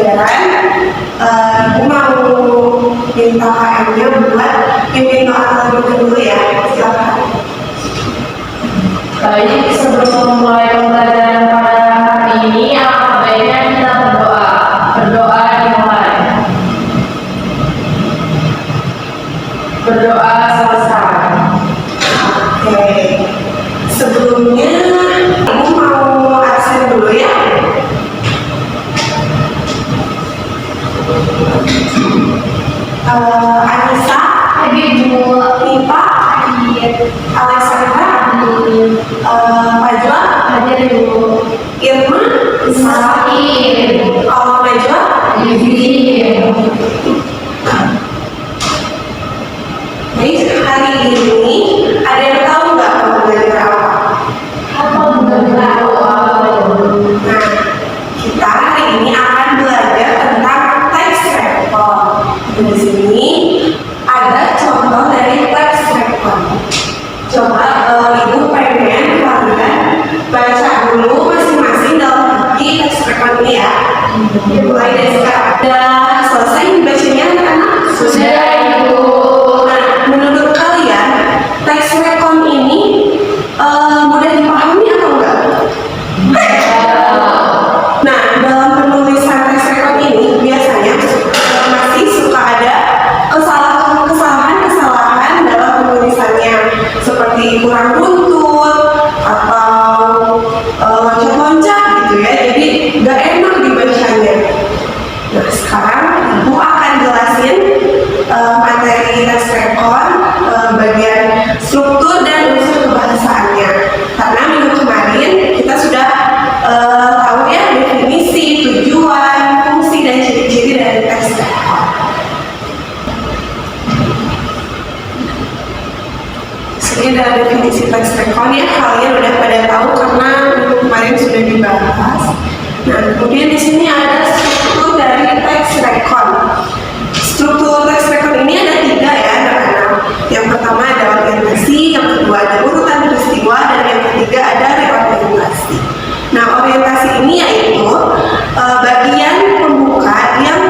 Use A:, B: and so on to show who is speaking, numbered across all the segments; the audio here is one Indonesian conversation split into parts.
A: pembelajaran. Ibu mau minta KM-nya buat pimpin doa terlebih dulu ya. Silakan.
B: Baik, sebelum memulai pembelajaran pada hari ini, alangkah baiknya kita berdoa. Berdoa dimulai. Berdoa selesai.
A: Oke. Sebelumnya Ibu mau absen dulu ya. Anissa,
C: Ibu,
A: Nipa, Alexandra, Najwa,
C: hadir Ibu.
A: Irma,
C: Sakit.
A: Najwa, Baik, hari ini ada yang tahu nggak mau belajar apa?
C: Apa berdoa?
A: Nah, kita hari ini akan belajar tentang teks rekon. Di sini ada contoh dari teks rekon. Coba Ibu pengen kalian baca dulu masing-masing dalam buku teks rekon ini ya. Mulai dari sekarang. Sudah selesai dibacanya anak-anak?
C: Sudah Ibu.
A: Nah, menurut kalian teks rekon ini mudah dipahami atau enggak? Nah, dalam penulisan teks rekon ini biasanya masih suka ada kesalahan dalam penulisannya, seperti kurang runtut atau loncat-loncat gitu ya. Jadi nggak enak dibacanya. Nah, sekarang Ibu akan jelasin materi teks rekon bagian struktur dan unsur kebahasaannya. Karena minggu kemarin kita sudah tahu ya definisi, tujuan, fungsi, dan ciri-ciri dari teks rekon. Ini adalah definisi teks rekon ya, kalian udah pada tahu karena minggu kemarin sudah dibahas. Nah, kemudian di sini ada struktur dari teks rekon. Struktur teks rekon ini ada 3 ya anak-anak. Yang pertama ada orientasi, yang kedua ada urutan peristiwa, dan yang ketiga ada reorientasi. Nah, orientasi ini yaitu bagian pembuka yang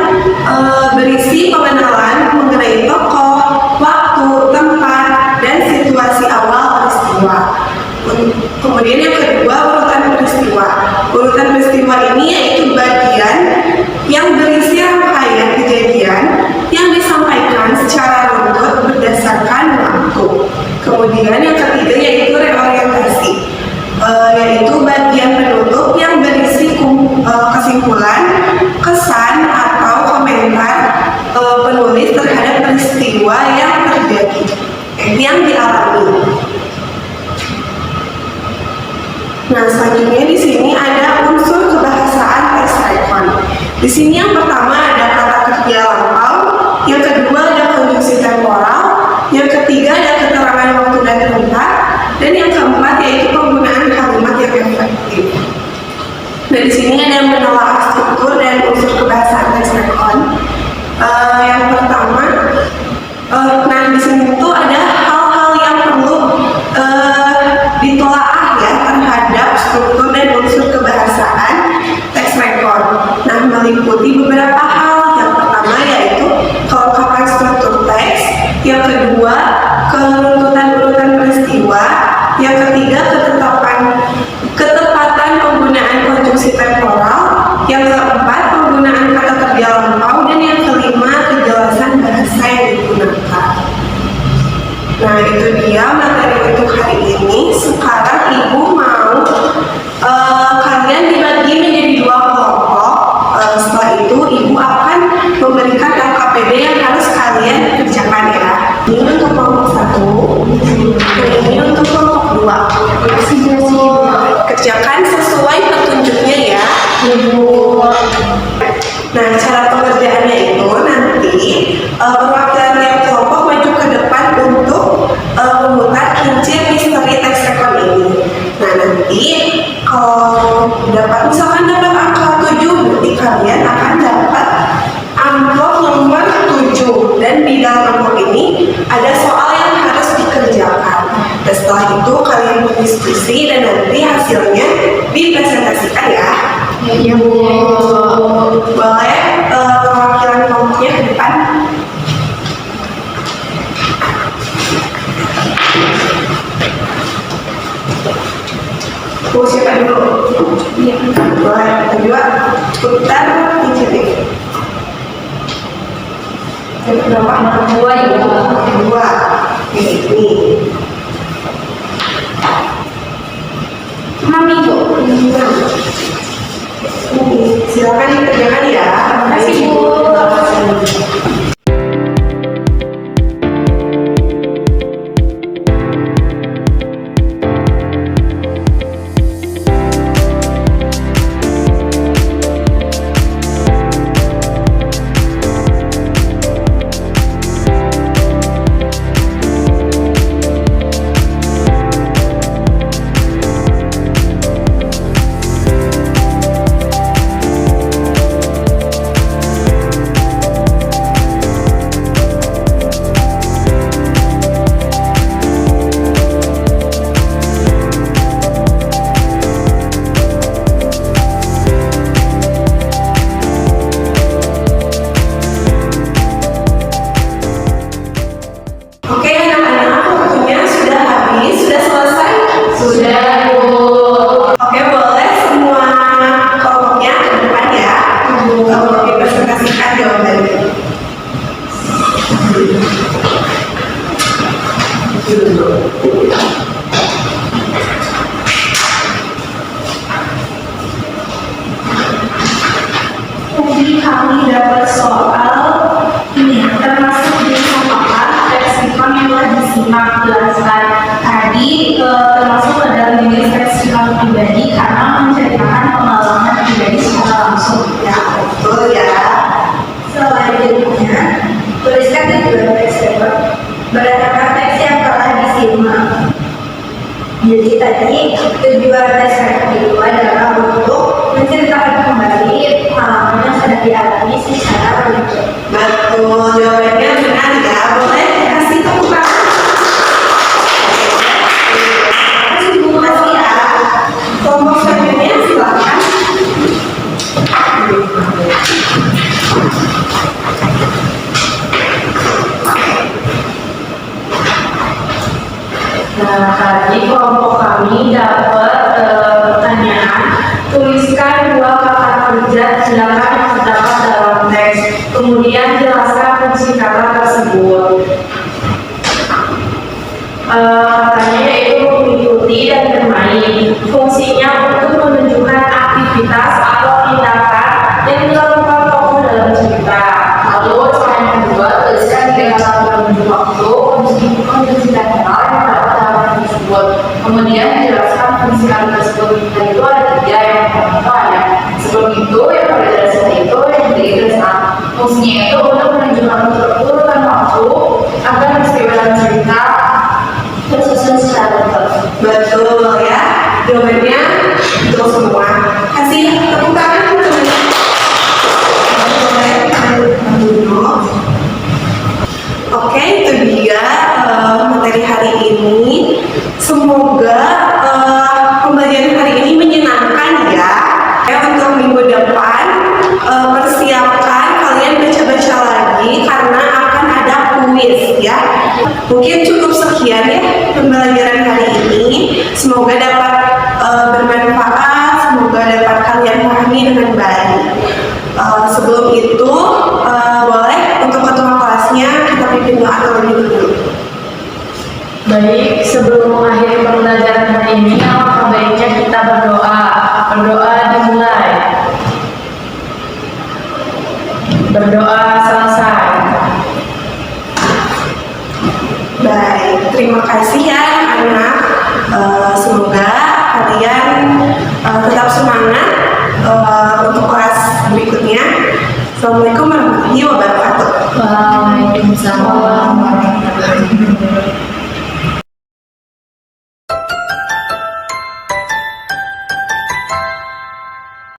A: berisi pengenalan mengenai tokoh, waktu, tempat, dan situasi awal peristiwa. Kemudian yang kedua urutan peristiwa. Urutan peristiwa ini yaitu bagian yang berisi rangkaian kejadian yang disampaikan secara runtut berdasarkan waktu. Kemudian yang ketiga yaitu reorientasi, yaitu bagian penutup yang berisi kesimpulan, kesan atau komentar penulis terhadap peristiwa yang terjadi, yang dialami. Nah, selanjutnya di sini ada unsur kebahasaan teks rekon. Di sini yang pertama ada kata kerja lampau, yang kedua ada konjungsi temporal, yang ketiga ada keterangan waktu dan tempat, dan yang keempat yaitu penggunaan kalimat yang efektif. Nah, di sini ada menelaah struktur dan unsur kebahasaan teks rekon. Yang pertama, nah di sini tuh ada hal-hal yang perlu ditelaah ya terhadap struktur dan unsur kebahasaan teks rekon. Nah, meliputi beberapa hal. Yang pertama yaitu kelengkapan struktur teks, yang kedua keruntutan urutan peristiwa, yang ketiga ketepatan penggunaan konjungsi temporal, yang keempat penggunaan kata kerja lampau, dan yang kelima kejelasan bahasa yang digunakan. Nah, itu dia materi untuk hari ini. Sekarang Ibu mau kalian dibagi menjadi 2 kelompok. Setelah itu Ibu akan memberikan LKPD yang harus kalian kerjakan ya. Ini untuk kelompok 1, dan ini untuk kelompok 2. Kerjakan sesuai petunjuknya ya. Nah, cara pengerjaannya itu nanti perwakilan tiap kelompok maju ke depan untuk memutar kincir misteri teks rekon ini. Nah, nanti kalau misalkan dapat angka 7, berarti kalian akan dapat amplop nomor 7, dan di dalam amplop ini ada soal yang harus dikerjakan. Dan setelah itu kalian berdiskusi dan nanti hasilnya dipresentasikan ya.
C: Iya Bu.
A: Boleh? Berapa?
B: Dua, Ibu.
A: Kedua. Oke, ini.
C: Mami Bu.
A: Silakan dikerjakan ya.
C: Terima kasih, Bu.
A: Oke anak-anak, waktunya sudah habis, sudah selesai?
B: Sudah, Bu.
A: Oke, boleh semua kelompoknya ke depan ya. Untuk dipresentasikan jawabannya.
C: Tadi kami dapat soal ini termasuk disampaikan leksikon yang telah disimak jelaskan tadi termasuk ke dalam jenis leksikon pribadi karena menceritakan pengalaman pribadi secara langsung.
A: Ya, betul ya.
C: Selanjutnya, tuliskan tujuan leksikon berdasarkan teks yang telah disimak. Jadi tadi tujuan leksikon itu adalah untuk menceritakan kembali pengalaman yang sudah dialami secara utuh.
A: Betul, jawabannya benar ya. Boleh kasih tepuk tangan. Terima kasih ya. Kelompok selanjutnya silakan.
B: Nah, tadi kelompok kami dapat pertanyaan, tuliskan dua kata kerja silakan yang terdapat dalam teks, kemudian jelaskan fungsi kata tersebut. Katanya yaitu mengikuti dan bermain. Fungsinya untuk menunjukkan aktivitas atau tindakan yang dilakukan tokoh dalam cerita. Lalu cara yang kedua, tuliskan tiga kata penunjuk waktu, kondisi dan hal yang terdapat dalam teks tersebut. Kemudian jelaskan fungsi kata tersebut. Dan itu ada tiga. Yang pertama ada sebelum itu, yang pada dasarnya itu, yang ketiga jelaskan fungsinya itu untuk menunjukkan urutan waktu agar peristiwa dalam cerita tersusun secara betul.
A: Betul ya. Jawabannya betul semua. Kasih tepuk tangan untuk dulu. Oke, itu dia materi hari ini. Semoga pembelajaran hari ini menyenangkan ya. Untuk minggu depan persiapkan kalian baca-baca lagi karena akan ada kuis ya. Mungkin cukup sekian ya pembelajaran hari ini. Semoga dapat bermanfaat, semoga dapat kalian pahami dengan baik. Sebelum itu boleh untuk ketua kelasnya kita pimpin doa terlebih dahulu.
B: Baik, sebelum mengakhiri pembelajaran hari ini, alangkah baiknya kita berdoa. Berdoa dimulai. Berdoa selesai.
A: Baik, terima kasih ya anak-anak. Semoga kalian tetap semangat untuk kelas berikutnya. Assalamualaikum warahmatullahi wabarakatuh.